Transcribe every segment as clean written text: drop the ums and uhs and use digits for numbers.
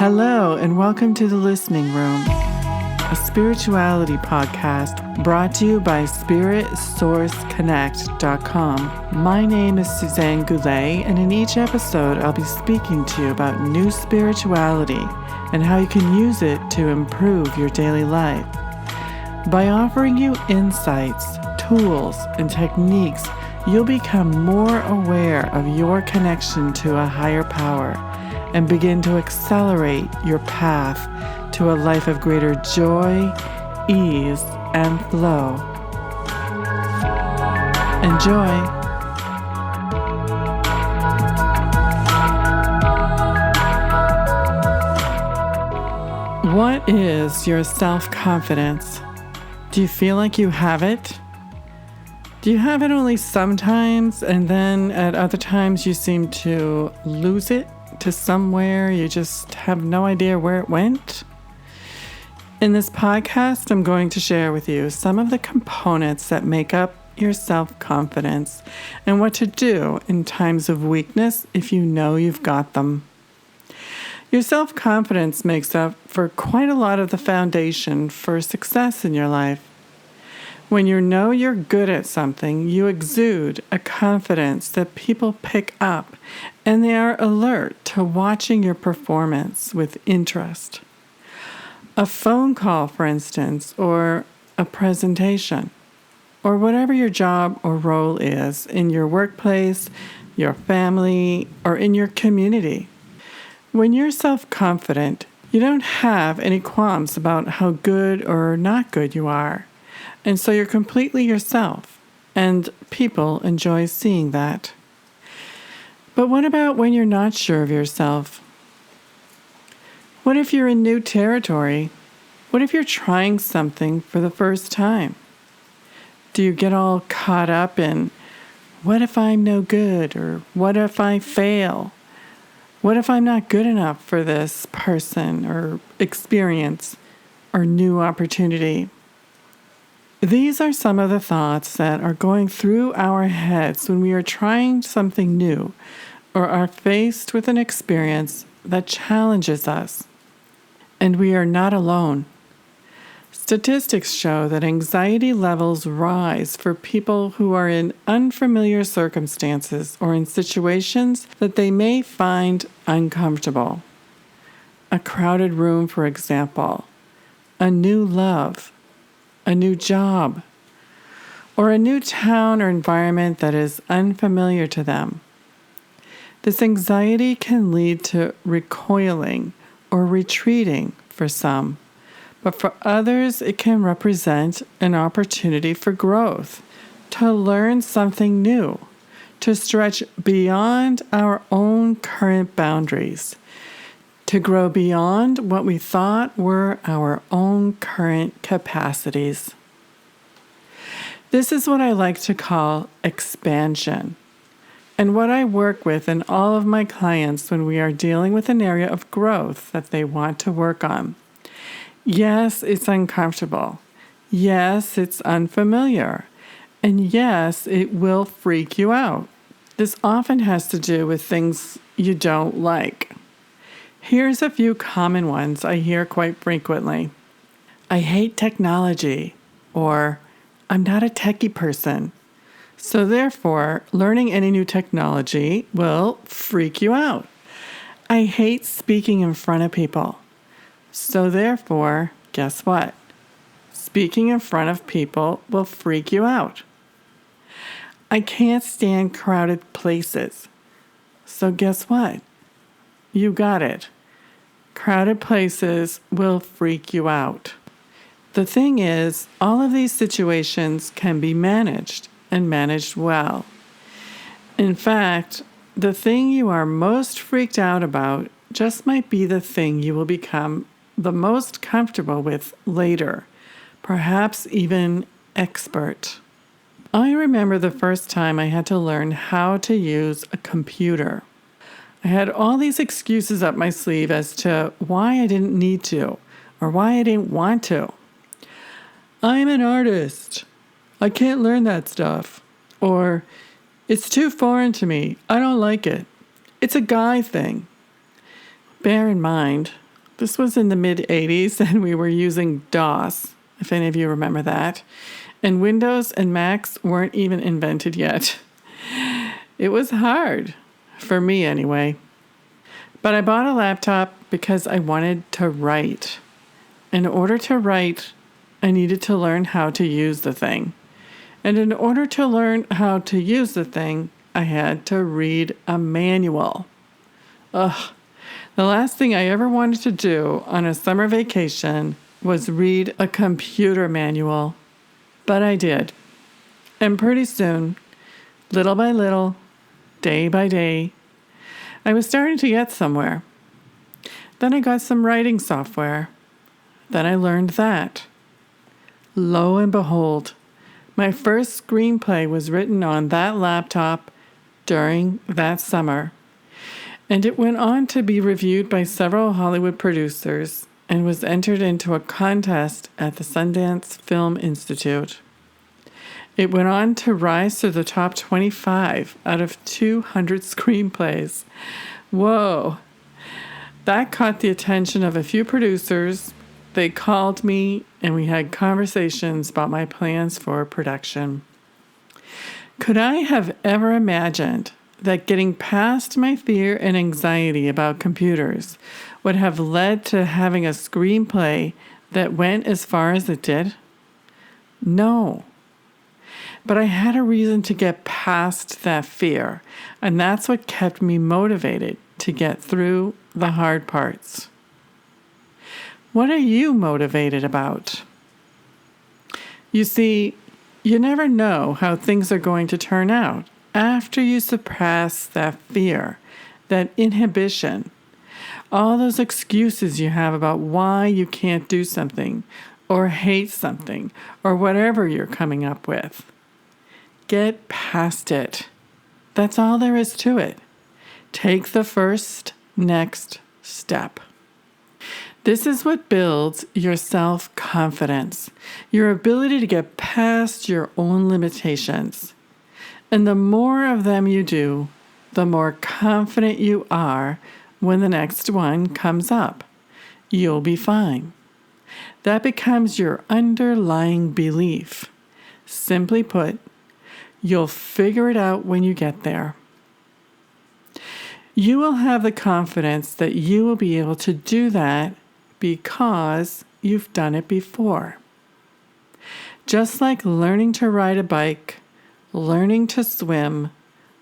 Hello, and welcome to The Listening Room, a spirituality podcast brought to you by SpiritSourceConnect.com. My name is Suzanne Goulet, and in each episode, I'll be speaking to you about new spirituality and how you can use it to improve your daily life. By offering you insights, tools, and techniques, you'll become more aware of your connection to a higher power and begin to accelerate your path to a life of greater joy, ease, and flow. Enjoy. What is your self-confidence? Do you feel like you have it? Do you have it only sometimes, and then at other times you seem to lose it to somewhere you just have no idea where it went? In this podcast, I'm going to share with you some of the components that make up your self-confidence and what to do in times of weakness if you know you've got them. Your self-confidence makes up for quite a lot of the foundation for success in your life. When you know you're good at something, you exude a confidence that people pick up, and they are alert to watching your performance with interest. A phone call, for instance, or a presentation, or whatever your job or role is in your workplace, your family, or in your community. When you're self-confident, you don't have any qualms about how good or not good you are. And so you're completely yourself, and people enjoy seeing that. But what about when you're not sure of yourself? What if you're in new territory? What if you're trying something for the first time? Do you get all caught up in, what if I'm no good, or what if I fail? What if I'm not good enough for this person or experience or new opportunity? These are some of the thoughts that are going through our heads when we are trying something new or are faced with an experience that challenges us. And we are not alone. Statistics show that anxiety levels rise for people who are in unfamiliar circumstances or in situations that they may find uncomfortable. A crowded room, for example, a new love, a new job, or a new town or environment that is unfamiliar to them. This anxiety can lead to recoiling or retreating for some, but for others it can represent an opportunity for growth, to learn something new, to stretch beyond our own current boundaries, to grow beyond what we thought were our own current capacities. This is what I like to call expansion, and what I work with in all of my clients when we are dealing with an area of growth that they want to work on. Yes, it's uncomfortable. Yes, it's unfamiliar. And yes, it will freak you out. This often has to do with things you don't like. Here's a few common ones I hear quite frequently. I hate technology, or I'm not a techie person. So therefore, learning any new technology will freak you out. I hate speaking in front of people. So therefore, guess what? Speaking in front of people will freak you out. I can't stand crowded places. So guess what? You got it. Crowded places will freak you out. The thing is, all of these situations can be managed and managed well. In fact, the thing you are most freaked out about just might be the thing you will become the most comfortable with later, perhaps even expert. I remember the first time I had to learn how to use a computer. I had all these excuses up my sleeve as to why I didn't need to or why I didn't want to. I'm an artist. I can't learn that stuff. Or, it's too foreign to me. I don't like it. It's a guy thing. Bear in mind, This was in the mid-'80s, and we were using DOS, if any of you remember that. And Windows and Macs weren't even invented yet. It was hard, for me anyway. But I bought a laptop because I wanted to write. In order to write, I needed to learn how to use the thing. And in order to learn how to use the thing, I had to read a manual. Ugh. The last thing I ever wanted to do on a summer vacation was read a computer manual. But I did. And pretty soon, little by little, day by day, I was starting to get somewhere. Then I got some writing software. Then I learned that. Lo and behold, my first screenplay was written on that laptop during that summer. And it went on to be reviewed by several Hollywood producers and was entered into a contest at the Sundance Film Institute. It went on to rise to the top 25 out of 200 screenplays. Whoa! That caught the attention of a few producers. They called me and we had conversations about my plans for production. Could I have ever imagined that getting past my fear and anxiety about computers would have led to having a screenplay that went as far as it did? No. But I had a reason to get past that fear, and that's what kept me motivated to get through the hard parts. What are you motivated about? You see, you never know how things are going to turn out after you surpass that fear, that inhibition, all those excuses you have about why you can't do something or hate something or whatever you're coming up with. Get past it. That's all there is to it. Take the first, next step. This is what builds your self-confidence, your ability to get past your own limitations. And the more of them you do, the more confident you are when the next one comes up. You'll be fine. That becomes your underlying belief. Simply put, you'll figure it out when you get there. You will have the confidence that you will be able to do that because you've done it before. Just like learning to ride a bike, learning to swim,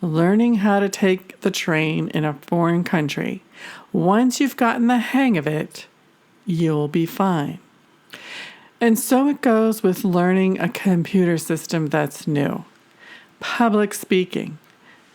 learning how to take the train in a foreign country, once you've gotten the hang of it, you'll be fine. And so it goes with learning a computer system that's new. Public speaking,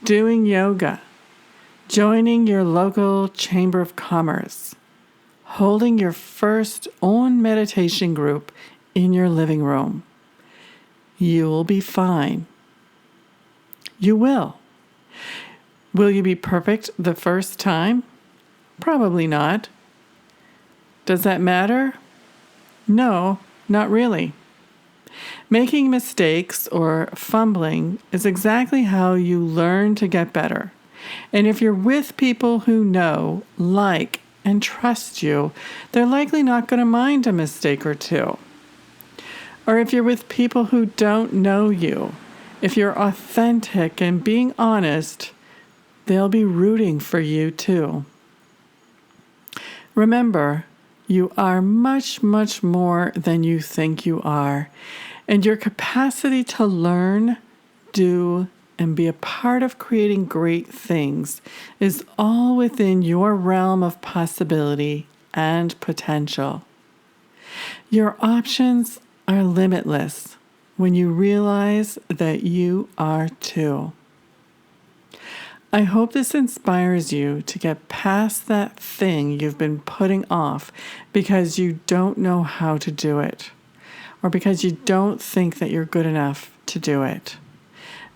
doing yoga, joining your local chamber of commerce, holding your first own meditation group in your living room. You'll be fine. You will. Will you be perfect the first time? Probably not. Does that matter? No, not really. Making mistakes or fumbling is exactly how you learn to get better. And if you're with people who know, like, and trust you, they're likely not going to mind a mistake or two. Or if you're with people who don't know you, if you're authentic and being honest, they'll be rooting for you too. Remember, you are much, much more than you think you are. And your capacity to learn, do, and be a part of creating great things is all within your realm of possibility and potential. Your options are limitless when you realize that you are too. I hope this inspires you to get past that thing you've been putting off because you don't know how to do it, or because you don't think that you're good enough to do it.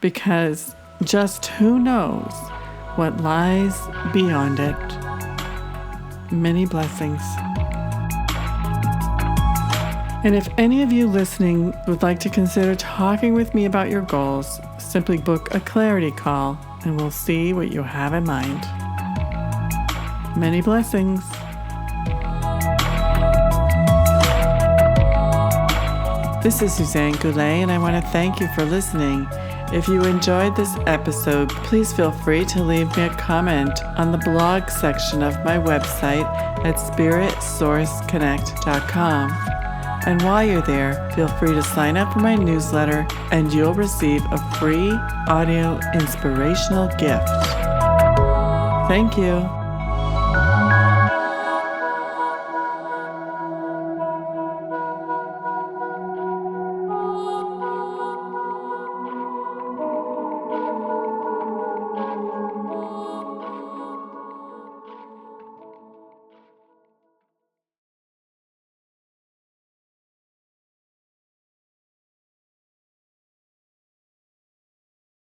Because just who knows what lies beyond it. Many blessings. And if any of you listening would like to consider talking with me about your goals, simply book a clarity call and we'll see what you have in mind. Many blessings. This is Suzanne Goulet, and I want to thank you for listening. If you enjoyed this episode, please feel free to leave me a comment on the blog section of my website at spiritsourceconnect.com. And while you're there, feel free to sign up for my newsletter and you'll receive a free audio inspirational gift. Thank you.